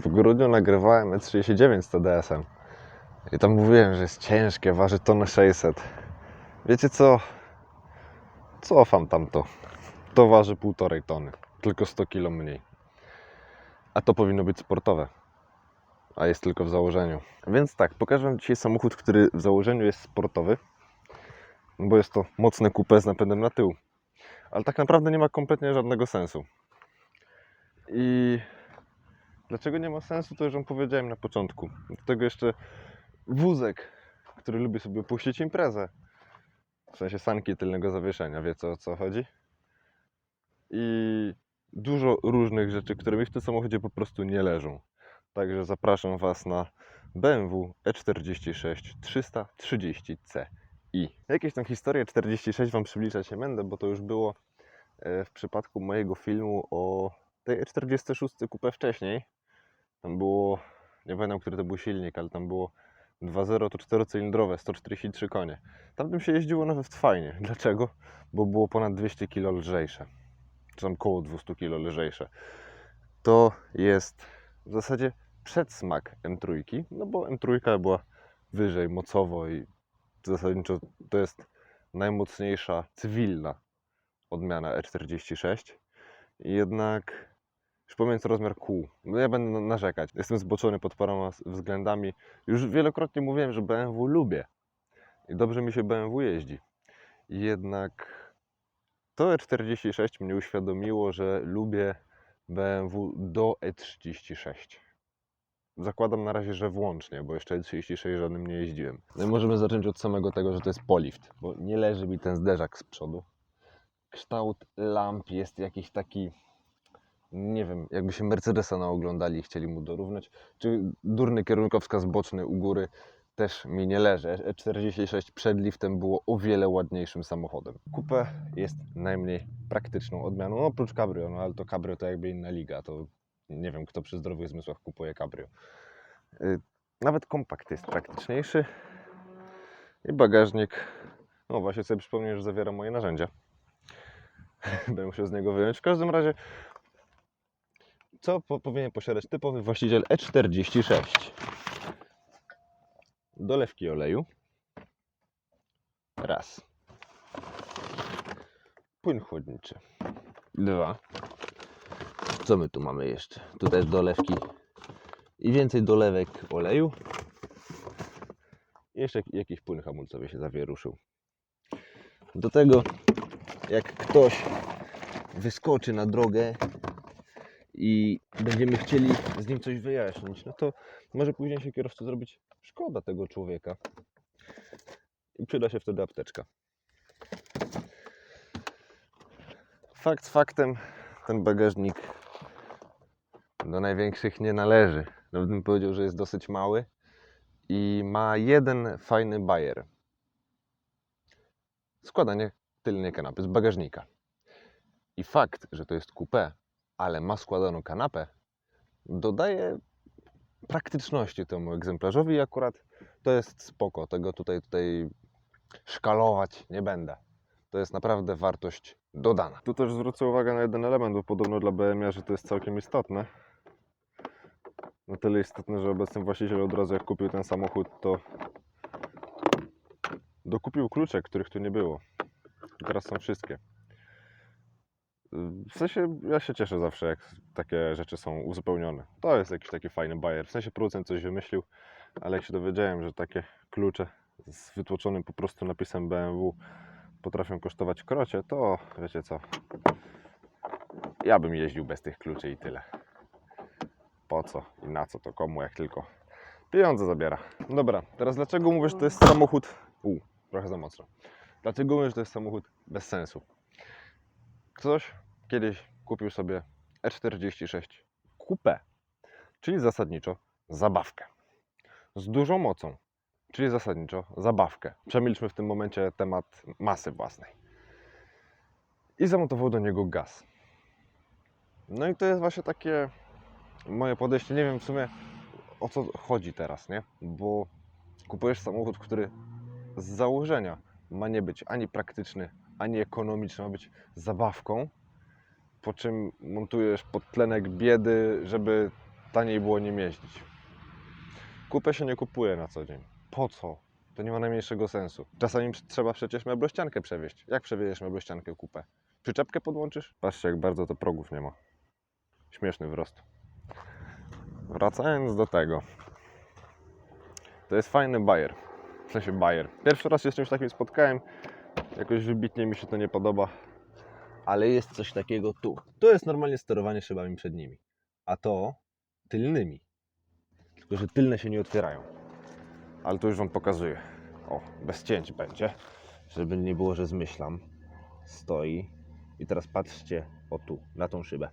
W grudniu nagrywałem E39 z TDS-em i tam mówiłem, że jest ciężkie, waży 1,6 t. Wiecie co? Cofam tamto. To waży 1,5 tony, tylko 100 kg mniej. A to powinno być sportowe, a jest tylko w założeniu. Więc tak, pokażę Wam dzisiaj samochód, który w założeniu jest sportowy, bo jest to mocne coupé z napędem na tył. Ale tak naprawdę nie ma kompletnie żadnego sensu. I dlaczego nie ma sensu, to już Wam powiedziałem na początku. Do tego jeszcze wózek, który lubi sobie puścić imprezę. W sensie sanki tylnego zawieszenia, wiecie o co chodzi? I dużo różnych rzeczy, które mi w tym samochodzie po prostu nie leżą. Także zapraszam Was na BMW E46 330 Ci. Jakieś tam historie 46 Wam przybliżać nie będę, bo to już było w przypadku mojego filmu o tej E46 Coupe wcześniej. Tam było, nie pamiętam, który to był silnik, ale tam było 2.0 to 4-cylindrowe, 143 konie. Tamtym się jeździło nawet fajnie. Dlaczego? Bo było ponad 200 kg lżejsze. Czy tam koło 200 kg lżejsze. To jest w zasadzie przedsmak M3, no bo M3 była wyżej mocowo i zasadniczo to jest najmocniejsza cywilna odmiana E46. I jednak, już pomijając rozmiar kół, no ja będę narzekać. Jestem zboczony pod paroma względami. Już wielokrotnie mówiłem, że BMW lubię i dobrze mi się BMW jeździ. Jednak to E46 mnie uświadomiło, że lubię BMW do E36. Zakładam na razie, że włącznie, bo jeszcze E36 żadnym nie jeździłem. No i możemy zacząć od samego tego, że to jest polift, bo nie leży mi ten zderzak z przodu. Kształt lamp jest jakiś taki, nie wiem, jakby się Mercedesa naoglądali i chcieli mu dorównać. Czy durny kierunkowskaz boczny u góry też mi nie leży. E46 przed liftem było o wiele ładniejszym samochodem. Coupe jest najmniej praktyczną odmianą, no oprócz cabrio, no ale to cabrio to jakby inna liga, to nie wiem, kto przy zdrowych zmysłach kupuje cabrio. Nawet kompakt jest praktyczniejszy i bagażnik, no właśnie sobie przypomniałem, że zawiera moje narzędzia. Będę musiał z niego wyjąć. W każdym razie, co powinien posiadać typowy właściciel E46? Dolewki oleju. Raz. Płyn chłodniczy. Dwa. Co my tu mamy jeszcze? Tu też dolewki i więcej dolewek oleju. I jeszcze jakiś płyn hamulcowy się zawieruszył. Do tego, jak ktoś wyskoczy na drogę i będziemy chcieli z nim coś wyjaśnić, no to może później się kierowcy zrobić szkoda tego człowieka i przyda się wtedy apteczka. Fakt faktem, ten bagażnik do największych nie należy. Nawet bym powiedział, że jest dosyć mały i ma jeden fajny bajer. Składanie tylnej kanapy z bagażnika. I fakt, że to jest coupé, ale ma składaną kanapę, dodaje praktyczności temu egzemplarzowi i akurat to jest spoko. Tego tutaj szkalować nie będę. To jest naprawdę wartość dodana. Tu też zwrócę uwagę na jeden element, bo podobno dla BMW, że to jest całkiem istotne. Na tyle istotne, że obecny właściciel od razu jak kupił ten samochód, to dokupił klucze, których tu nie było. I teraz są wszystkie. W sensie ja się cieszę zawsze, jak takie rzeczy są uzupełnione. To jest jakiś taki fajny bajer. W sensie producent coś wymyślił, ale jak się dowiedziałem, że takie klucze z wytłoczonym po prostu napisem BMW potrafią kosztować krocie, to wiecie co? Ja bym jeździł bez tych kluczy i tyle. Po co i na co to komu, jak tylko pieniądze zabiera. Dobra, teraz dlaczego mówię, że to jest samochód... trochę za mocno. Dlaczego mówię, że to jest samochód bez sensu? Ktoś kiedyś kupił sobie E46 Coupe, czyli zasadniczo zabawkę. Z dużą mocą, czyli zasadniczo zabawkę. Przemilczmy w tym momencie temat masy własnej. I zamontował do niego gaz. No i to jest właśnie takie moje podejście. Nie wiem w sumie o co chodzi teraz, nie? Bo kupujesz samochód, który z założenia ma nie być ani praktyczny, ani ekonomiczny, ma być zabawką, po czym montujesz podtlenek biedy, żeby taniej było nim jeździć. Kupę się nie kupuje na co dzień. Po co? To nie ma najmniejszego sensu. Czasami trzeba przecież meblościankę przewieźć. Jak przewieziesz meblościankę kupę? Przyczepkę podłączysz? Patrzcie, jak bardzo to progów nie ma. Śmieszny wzrost. Wracając do tego. To jest fajny bajer. W sensie bajer. Pierwszy raz się z czymś takim spotkałem. Jakoś wybitnie mi się to nie podoba. Ale jest coś takiego tu. To jest normalnie sterowanie szybami przednimi. A to tylnymi. Tylko że tylne się nie otwierają. Ale to już Wam pokazuję. O, bez cięć będzie. Żeby nie było, że zmyślam. Stoi. I teraz patrzcie, o tu, na tą szybę.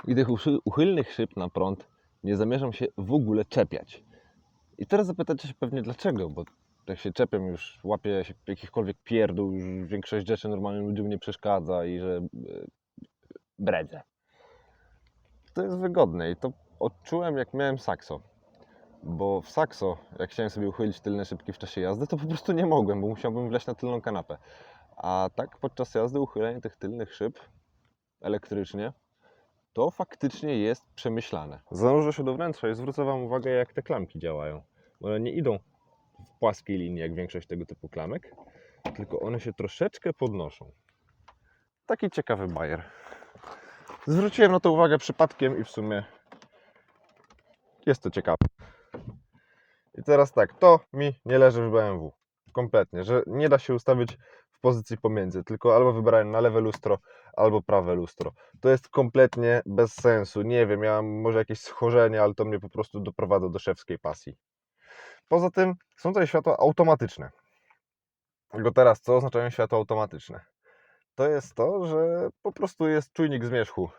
I tych uchylnych szyb na prąd nie zamierzam się w ogóle czepiać. I teraz zapytacie się pewnie dlaczego, bo jak się czepiam, już łapię się jakichkolwiek pierdół, już większość rzeczy normalnym ludziom nie przeszkadza i że bredzę. To jest wygodne i to odczułem, jak miałem Saxo. Bo w Saxo, jak chciałem sobie uchylić tylne szybki w czasie jazdy, to po prostu nie mogłem, bo musiałbym wleźć na tylną kanapę. A tak podczas jazdy uchylenie tych tylnych szyb elektrycznie to faktycznie jest przemyślane. Zanurzę się do wnętrza i zwrócę Wam uwagę, jak te klamki działają. One nie idą w płaskiej linii, jak większość tego typu klamek, tylko one się troszeczkę podnoszą. Taki ciekawy bajer. Zwróciłem na to uwagę przypadkiem i w sumie jest to ciekawe. I teraz tak, to mi nie leży w BMW. Kompletnie, że nie da się ustawić w pozycji pomiędzy, tylko albo wybrałem na lewe lustro, albo prawe lustro. To jest kompletnie bez sensu. Nie wiem, ja mam może jakieś schorzenie, ale to mnie po prostu doprowadza do szewskiej pasji. Poza tym są tutaj światła automatyczne. Tylko teraz, co oznaczają światła automatyczne? To jest to, że po prostu jest czujnik zmierzchu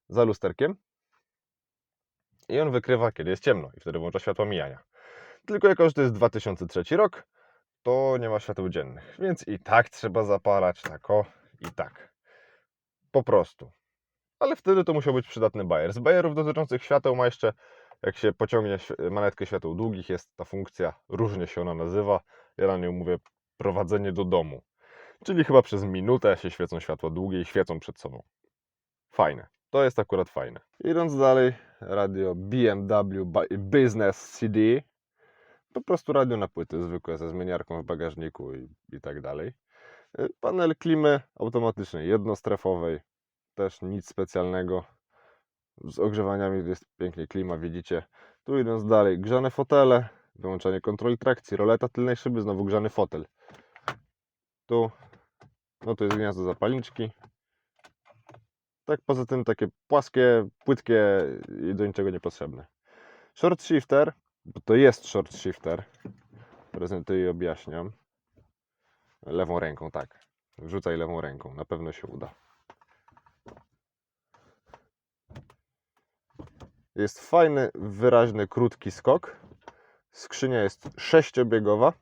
za lusterkiem i on wykrywa, kiedy jest ciemno i wtedy włącza światła mijania. Tylko jako, że to jest 2003 rok, to nie ma świateł dziennych, więc i tak trzeba zapalać, tak o, i tak. Po prostu. Ale wtedy to musiał być przydatny bajer. Z bajerów dotyczących świateł ma jeszcze, jak się pociągnie manetkę świateł długich, jest ta funkcja, różnie się ona nazywa, ja na nią mówię prowadzenie do domu. Czyli chyba przez minutę się świecą światła długie i świecą przed sobą. Fajne. To jest akurat fajne. Idąc dalej, radio BMW Business CD. Po prostu radio na płyty zwykłe ze zmieniarką w bagażniku i tak dalej. Panel klimy automatycznej, jednostrefowej. Też nic specjalnego. Z ogrzewaniami jest pięknie klima, widzicie. Tu idąc dalej, grzane fotele, wyłączanie kontroli trakcji, roleta tylnej szyby, znowu grzany fotel. Tu, no to jest gniazdo zapalniczki. Tak poza tym takie płaskie, płytkie i do niczego niepotrzebne. Short shifter, bo to jest short shifter. Prezentuję i objaśniam. Lewą ręką, tak. Wrzucaj lewą ręką, na pewno się uda. Jest fajny, wyraźny, krótki skok. Skrzynia jest 6-biegowa,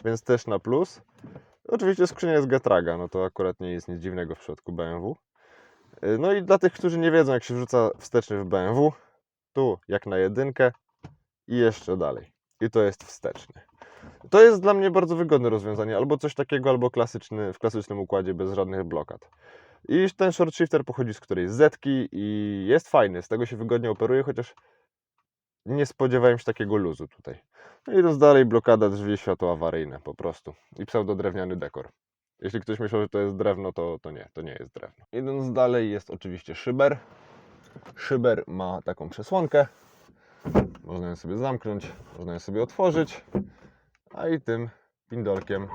więc też na plus. Oczywiście skrzynia jest Getraga, no to akurat nie jest nic dziwnego w przypadku BMW. No i dla tych, którzy nie wiedzą, jak się wrzuca wstecznie w BMW, tu jak na jedynkę i jeszcze dalej. I to jest wsteczny. To jest dla mnie bardzo wygodne rozwiązanie, albo coś takiego, albo w klasycznym układzie bez żadnych blokad. I ten short shifter pochodzi z którejś zetki i jest fajny, z tego się wygodnie operuje, chociaż nie spodziewałem się takiego luzu tutaj. No idąc dalej, blokada drzwi, światło awaryjne po prostu i pseudodrewniany dekor. Jeśli ktoś myślał, że to jest drewno, to nie jest drewno. Idąc dalej, jest oczywiście szyber. Szyber ma taką przesłonkę. Można ją sobie zamknąć, można ją sobie otworzyć, a i tym pindolkiem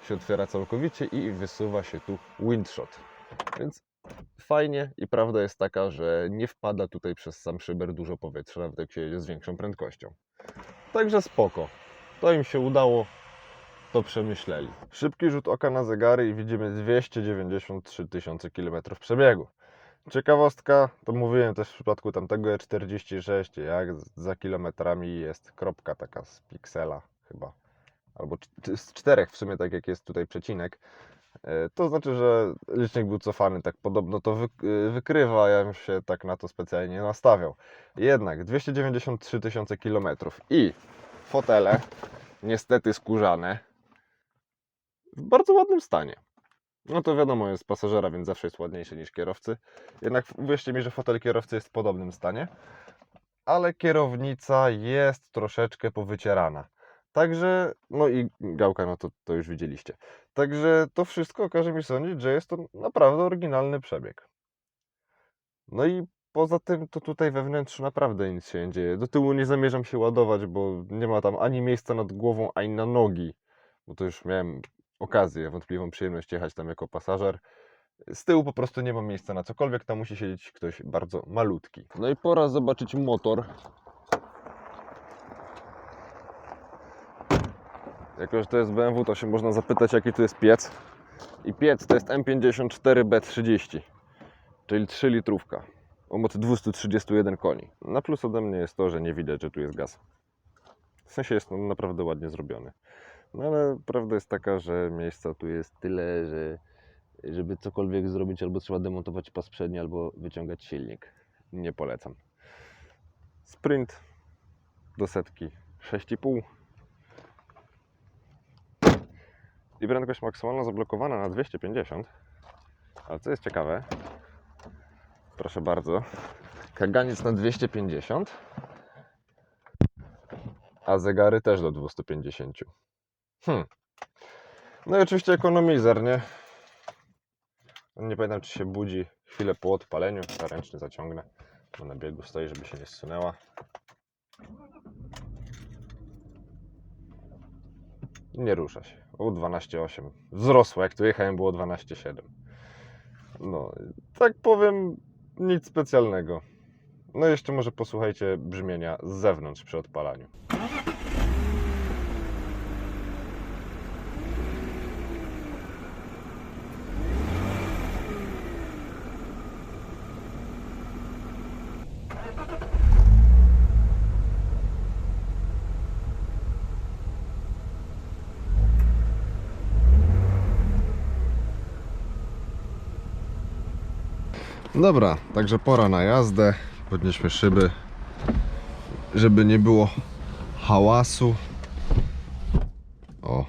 się otwiera całkowicie i wysuwa się tu windshot. Więc fajnie i prawda jest taka, że nie wpada tutaj przez sam szyber dużo powietrza, nawet jak się jedzie z większą prędkością. Także spoko. To im się udało, to przemyśleli. Szybki rzut oka na zegary i widzimy 293 000 km przebiegu. Ciekawostka, to mówiłem też w przypadku tamtego E46, jak za kilometrami jest kropka taka z piksela chyba, albo z 4 w sumie, tak jak jest tutaj przecinek. To znaczy, że licznik był cofany, tak podobno to wykrywa, ja bym się tak na to specjalnie nie nastawiał. Jednak 293 tysiące kilometrów i fotele, niestety skórzane, w bardzo ładnym stanie. No to wiadomo, jest pasażera, więc zawsze jest ładniejszy niż kierowcy. Jednak uwierzcie mi, że fotel kierowcy jest w podobnym stanie, ale kierownica jest troszeczkę powycierana. Także, no i gałka, no to już widzieliście. Także to wszystko każe mi sądzić, że jest to naprawdę oryginalny przebieg. No i poza tym to tutaj we wnętrzu naprawdę nic się nie dzieje. Do tyłu nie zamierzam się ładować, bo nie ma tam ani miejsca nad głową, ani na nogi. Bo to już miałem okazję, wątpliwą przyjemność jechać tam jako pasażer. Z tyłu po prostu nie ma miejsca na cokolwiek, tam musi siedzieć ktoś bardzo malutki. No i pora zobaczyć motor. Jako że to jest BMW, to się można zapytać, jaki tu jest piec. I piec to jest M54B30, czyli 3 litrówka o mocy 231 koni. Na plus ode mnie jest to, że nie widać, że tu jest gaz. W sensie jest on naprawdę ładnie zrobiony. No ale prawda jest taka, że miejsca tu jest tyle, że żeby cokolwiek zrobić, albo trzeba demontować pas przedni, albo wyciągać silnik. Nie polecam. Sprint do setki 6,5 i prędkość maksymalna zablokowana na 250. Ale co jest ciekawe, proszę bardzo, kaganiec na 250, a zegary też do 250. No i oczywiście ekonomizer, nie? Nie pamiętam, czy się budzi chwilę po odpaleniu. Ręczny zaciągnę, bo na biegu stoi, żeby się nie zsunęła. Nie rusza się. O 12,8. Wzrosło, jak tu jechałem, było 12,7. No, tak powiem, nic specjalnego. No jeszcze może posłuchajcie brzmienia z zewnątrz przy odpalaniu. Dobra, także pora na jazdę. Podnieśmy szyby, żeby nie było hałasu. O.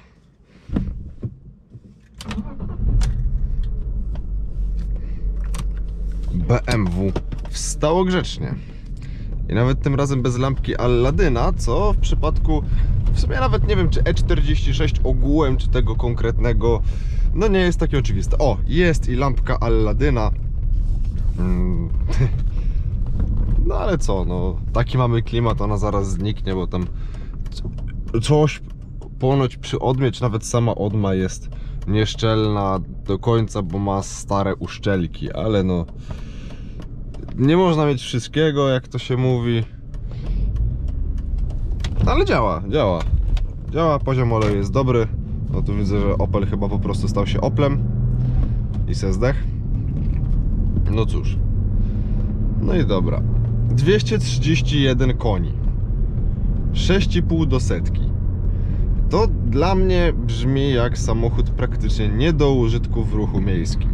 BMW wstało grzecznie. I nawet tym razem bez lampki Alladyna, co w przypadku, w sumie nawet nie wiem, czy E46 ogółem, czy tego konkretnego, no nie jest takie oczywiste. O, jest i lampka Alladyna. No ale co, no taki mamy klimat, ona zaraz zniknie, bo tam coś ponoć przy odmie, czy nawet sama odma jest nieszczelna do końca, bo ma stare uszczelki, ale no nie można mieć wszystkiego, jak to się mówi. Ale działa, poziom oleju jest dobry. No tu widzę, że Opel chyba po prostu stał się Oplem i se zdech. No cóż. No i dobra. 231 koni. 6,5 do setki. To dla mnie brzmi jak samochód praktycznie nie do użytku w ruchu miejskim.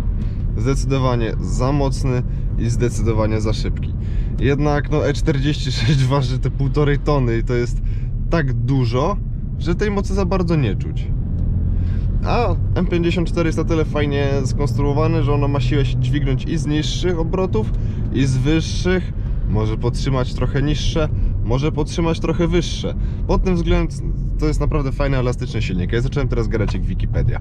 Zdecydowanie za mocny i zdecydowanie za szybki. Jednak no E46 waży te 1,5 tony i to jest tak dużo, że tej mocy za bardzo nie czuć. A M54 jest na tyle fajnie skonstruowany, że ono ma siłę się dźwignąć i z niższych obrotów, i z wyższych. Może podtrzymać trochę niższe, może podtrzymać trochę wyższe. Pod tym względem to jest naprawdę fajny, elastyczny silnik. Ja zacząłem teraz gadać jak Wikipedia.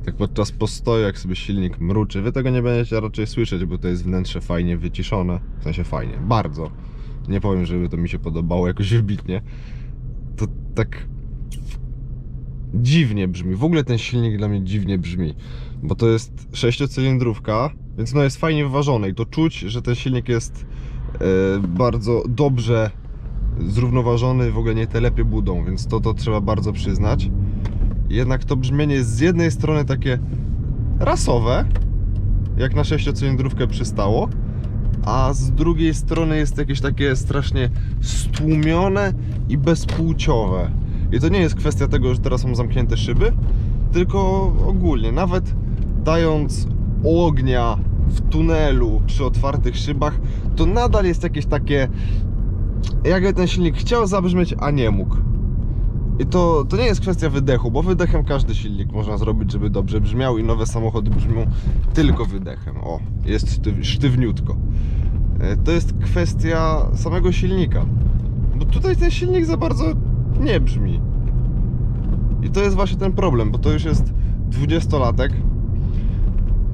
Tak podczas postoju, jak sobie silnik mruczy. Wy tego nie będziecie raczej słyszeć, bo to jest wnętrze fajnie wyciszone. W sensie fajnie, bardzo. Nie powiem, żeby to mi się podobało jakoś wybitnie. To tak dziwnie brzmi. W ogóle ten silnik dla mnie dziwnie brzmi. Bo to jest 6-cylindrówka, więc no jest fajnie wyważone i to czuć, że ten silnik jest bardzo dobrze zrównoważony, w ogóle nie telepie budą, więc to trzeba bardzo przyznać. Jednak to brzmienie jest z jednej strony takie rasowe, jak na 6-cylindrówkę przystało, a z drugiej strony jest jakieś takie strasznie stłumione i bezpłciowe. I to nie jest kwestia tego, że teraz są zamknięte szyby, tylko ogólnie, nawet dając ognia w tunelu przy otwartych szybach, to nadal jest jakieś takie, jakby ten silnik chciał zabrzmieć, a nie mógł. I to nie jest kwestia wydechu, bo wydechem każdy silnik można zrobić, żeby dobrze brzmiał, i nowe samochody brzmią tylko wydechem. O, jest sztywniutko. To jest kwestia samego silnika, bo tutaj ten silnik za bardzo nie brzmi. I to jest właśnie ten problem, bo to już jest 20-latek,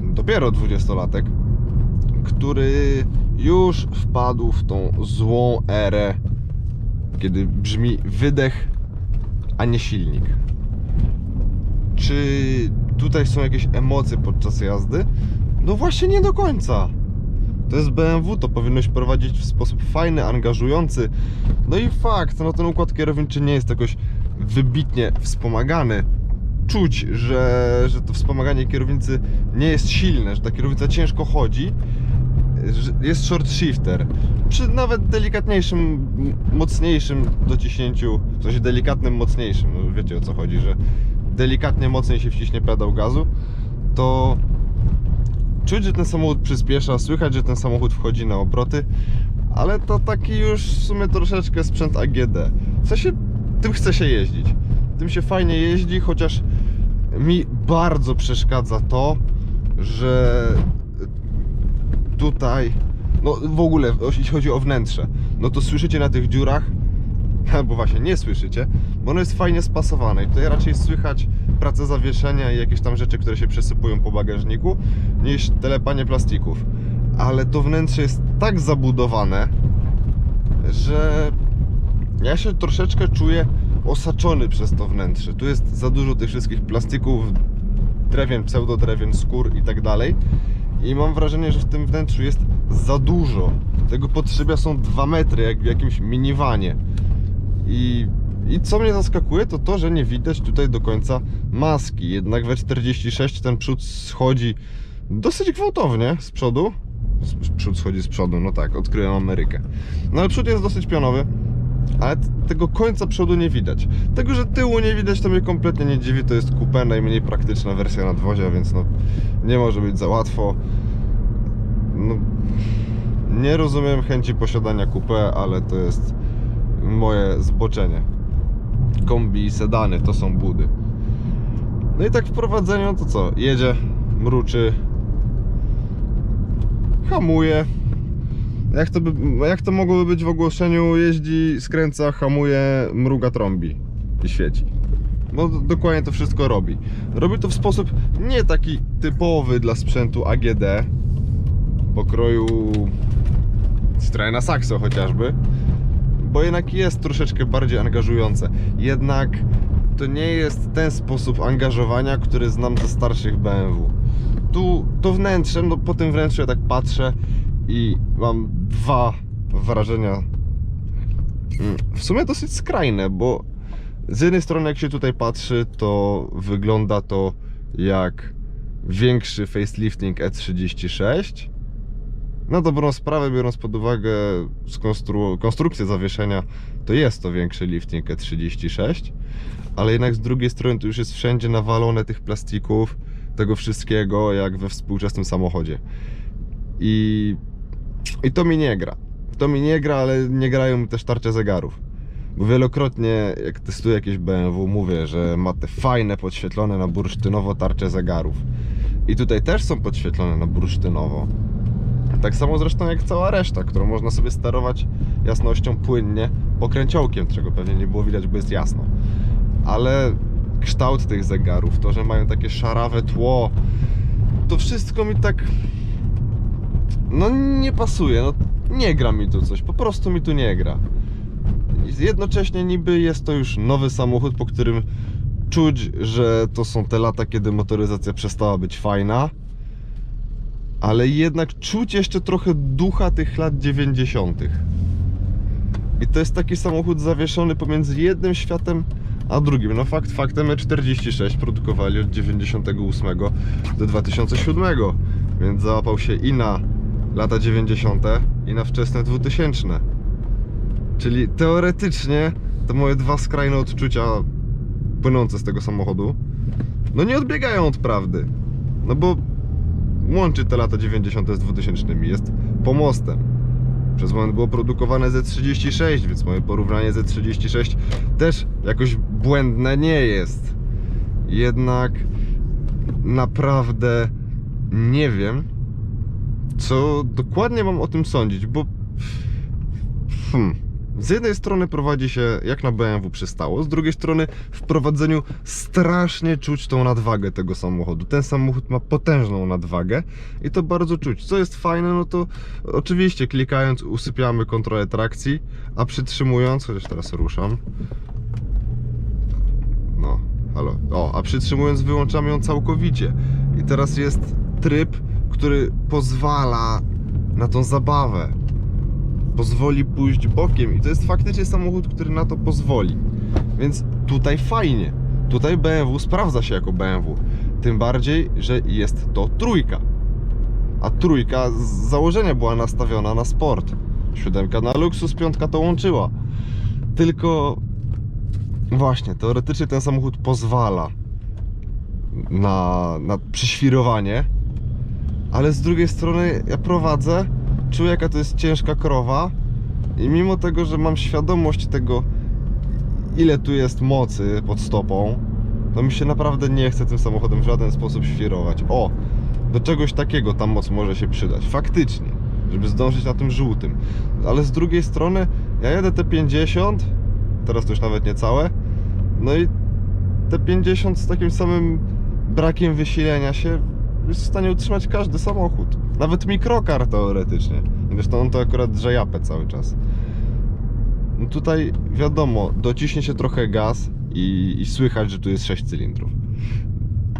dopiero 20-latek, który już wpadł w tą złą erę, kiedy brzmi wydech, a nie silnik. Czy tutaj są jakieś emocje podczas jazdy? No właśnie nie do końca. To jest BMW, to powinnoś prowadzić w sposób fajny, angażujący. No i fakt, no ten układ kierowniczy nie jest jakoś wybitnie wspomagany. Czuć, że to wspomaganie kierownicy nie jest silne, że ta kierownica ciężko chodzi. Jest short shifter. Przy nawet delikatniejszym, mocniejszym dociśnięciu, w sensie delikatnym, mocniejszym, no wiecie o co chodzi, że delikatnie mocniej się wciśnie pedał gazu, to czuć, że ten samochód przyspiesza, słychać, że ten samochód wchodzi na obroty, ale to taki już w sumie troszeczkę sprzęt AGD. W sensie tym chce się jeździć. Tym się fajnie jeździ, chociaż mi bardzo przeszkadza to, że tutaj, no w ogóle jeśli chodzi o wnętrze, no to słyszycie na tych dziurach, albo właśnie nie słyszycie, bo ono jest fajnie spasowane i tutaj raczej słychać pracę zawieszenia i jakieś tam rzeczy, które się przesypują po bagażniku, niż telepanie plastików. Ale to wnętrze jest tak zabudowane, że ja się troszeczkę czuję osaczony przez to wnętrze. Tu jest za dużo tych wszystkich plastików, drewien, pseudodrewien, skór i tak dalej. I mam wrażenie, że w tym wnętrzu jest za dużo. Tego podszybia są 2 metry, jak w jakimś minivanie. I co mnie zaskakuje, to to, że nie widać tutaj do końca maski. Jednak we 46 ten przód schodzi dosyć gwałtownie z przodu. Przód schodzi z przodu, no tak, odkryłem Amerykę. No ale przód jest dosyć pionowy, ale tego końca przodu nie widać. Tego, że tyłu nie widać, to mnie kompletnie nie dziwi. To jest coupé, najmniej praktyczna wersja nadwozia, więc no nie może być za łatwo. No, nie rozumiem chęci posiadania coupé, ale to jest moje zboczenie. Kombi i sedany to są budy. No i tak w prowadzeniu to co? Jedzie, mruczy, hamuje. Jak to mogłoby być w ogłoszeniu? Jeździ, skręca, hamuje, mruga, trąbi i świeci. No dokładnie to wszystko robi. Robi to w sposób nie taki typowy dla sprzętu AGD, pokroju Citroena Saxo chociażby, bo jednak jest troszeczkę bardziej angażujące. Jednak to nie jest ten sposób angażowania, który znam ze starszych BMW. Tu to wnętrze, no po tym wnętrzu ja tak patrzę i mam 2 wrażenia w sumie dosyć skrajne, bo z jednej strony jak się tutaj patrzy, to wygląda to jak większy facelifting E36. Na dobrą sprawę, biorąc pod uwagę konstrukcję zawieszenia, to jest to większy lifting E36, ale jednak z drugiej strony to już jest wszędzie nawalone tych plastików, tego wszystkiego, jak we współczesnym samochodzie. I to mi nie gra. To mi nie gra, ale nie grają mi też tarcze zegarów. Bo wielokrotnie, jak testuję jakieś BMW, mówię, że ma te fajne, podświetlone na bursztynowo tarcze zegarów. I tutaj też są podświetlone na bursztynowo. Tak samo zresztą jak cała reszta, którą można sobie sterować jasnością płynnie pokręciołkiem, czego pewnie nie było widać, bo jest jasno. Ale kształt tych zegarów, to, że mają takie szarawe tło, to wszystko mi tak... no nie pasuje, no nie gra mi tu coś, po prostu mi tu nie gra. Jednocześnie niby jest to już nowy samochód, po którym czuć, że to są te lata, kiedy motoryzacja przestała być fajna, ale jednak czuć jeszcze trochę ducha tych lat 90. I to jest taki samochód zawieszony pomiędzy jednym światem a drugim. No faktem E46 produkowali od 98 do 2007, Więc załapał się i na lata 90. i na wczesne 2000. Czyli teoretycznie te moje dwa skrajne odczucia płynące z tego samochodu no nie odbiegają od prawdy. No bo łączy te lata 90. z 2000. Jest pomostem. Przez moment było produkowane Z36, więc moje porównanie Z36 też jakoś błędne nie jest. Jednak naprawdę nie wiem, co dokładnie mam o tym sądzić, bo z jednej strony prowadzi się jak na BMW przystało, z drugiej strony w prowadzeniu strasznie czuć tą nadwagę tego samochodu. Ten samochód ma potężną nadwagę i to bardzo czuć. Co jest fajne, no to oczywiście klikając usypiamy kontrolę trakcji, a przytrzymując, chociaż teraz ruszam, no, halo, a przytrzymując wyłączamy ją całkowicie. I teraz jest tryb, który pozwala na tą zabawę. Pozwoli pójść bokiem i to jest faktycznie samochód, który na to pozwoli. Więc tutaj fajnie. Tutaj BMW sprawdza się jako BMW. Tym bardziej, że jest to trójka. A trójka z założenia była nastawiona na sport. 7 na luksus, 5 to łączyła. Tylko właśnie, teoretycznie ten samochód pozwala na przyświrowanie. Ale z drugiej strony ja prowadzę, czuję jaka to jest ciężka krowa i mimo tego, że mam świadomość tego, ile tu jest mocy pod stopą, to mi się naprawdę nie chce tym samochodem w żaden sposób świrować. O, do czegoś takiego ta moc może się przydać, faktycznie, żeby zdążyć na tym żółtym. Ale z drugiej strony ja jedę te 50, teraz to już nawet nie całe, no i te 50 z takim samym brakiem wysilenia się jest w stanie utrzymać każdy samochód. Nawet mikrokar teoretycznie. Zresztą on to akurat drze japę cały czas. No tutaj wiadomo, dociśnie się trochę gaz i słychać, że tu jest 6 cylindrów.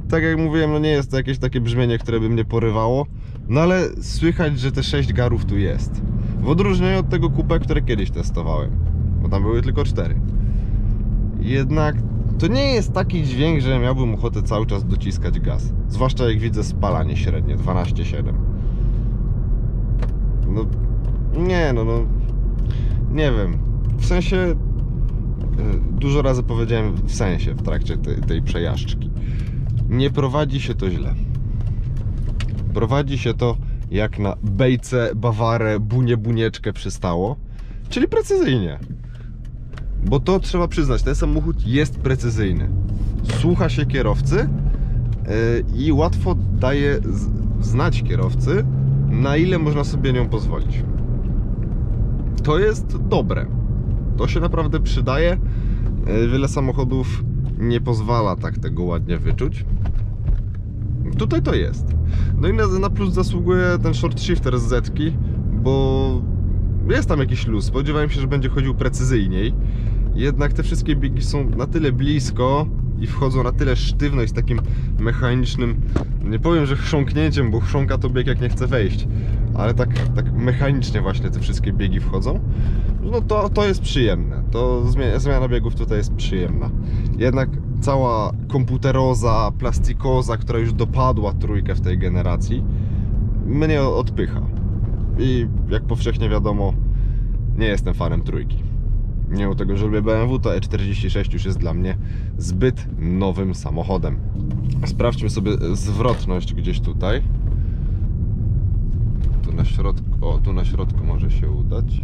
Tak jak mówiłem, no nie jest to jakieś takie brzmienie, które by mnie porywało, no ale słychać, że te 6 garów tu jest. W odróżnieniu od tego coupe, które kiedyś testowałem, bo tam były tylko 4. Jednak to nie jest taki dźwięk, że miałbym ochotę cały czas dociskać gaz. Zwłaszcza jak widzę spalanie średnie 12,7. No nie, no nie wiem. W sensie dużo razy powiedziałem w sensie w trakcie tej przejażdżki. Nie prowadzi się to źle. Prowadzi się to jak na bejce, bawarę, bunieczkę przystało, czyli precyzyjnie. Bo to trzeba przyznać, ten samochód jest precyzyjny. Słucha się kierowcy i łatwo daje znać kierowcy, na ile można sobie nią pozwolić. To jest dobre. To się naprawdę przydaje. Wiele samochodów nie pozwala tak tego ładnie wyczuć. Tutaj to jest. No i na plus zasługuje ten short shifter z Zetki, bo jest tam jakiś luz. Spodziewałem się, że będzie chodził precyzyjniej. Jednak te wszystkie biegi są na tyle blisko i wchodzą na tyle sztywno i z takim mechanicznym, nie powiem, że chrząknięciem, bo chrząka to bieg jak nie chce wejść, ale tak mechanicznie właśnie te wszystkie biegi wchodzą. No to jest przyjemne. To zmiana biegów tutaj jest przyjemna. Jednak cała komputeroza, plastikoza, która już dopadła trójkę w tej generacji, mnie odpycha. I jak powszechnie wiadomo, nie jestem fanem trójki. Mimo tego, że lubię BMW, to E46 już jest dla mnie zbyt nowym samochodem. Sprawdźmy sobie zwrotność gdzieś tutaj. Tu na środku, tu na środku może się udać.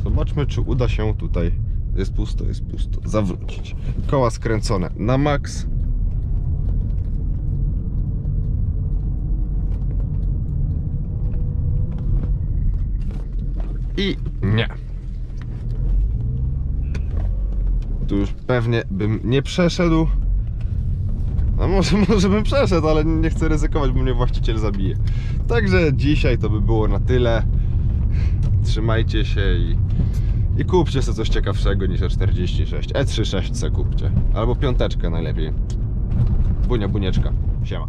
Zobaczmy, czy uda się tutaj, jest pusto, zawrócić. Koła skręcone na maks. I nie. Tu już pewnie bym nie przeszedł. A może bym przeszedł, ale nie chcę ryzykować, bo mnie właściciel zabije. Także dzisiaj to by było na tyle. Trzymajcie się i kupcie sobie coś ciekawszego niż E46. E36 se kupcie. Albo 5 najlepiej. Bunieczka. Siema.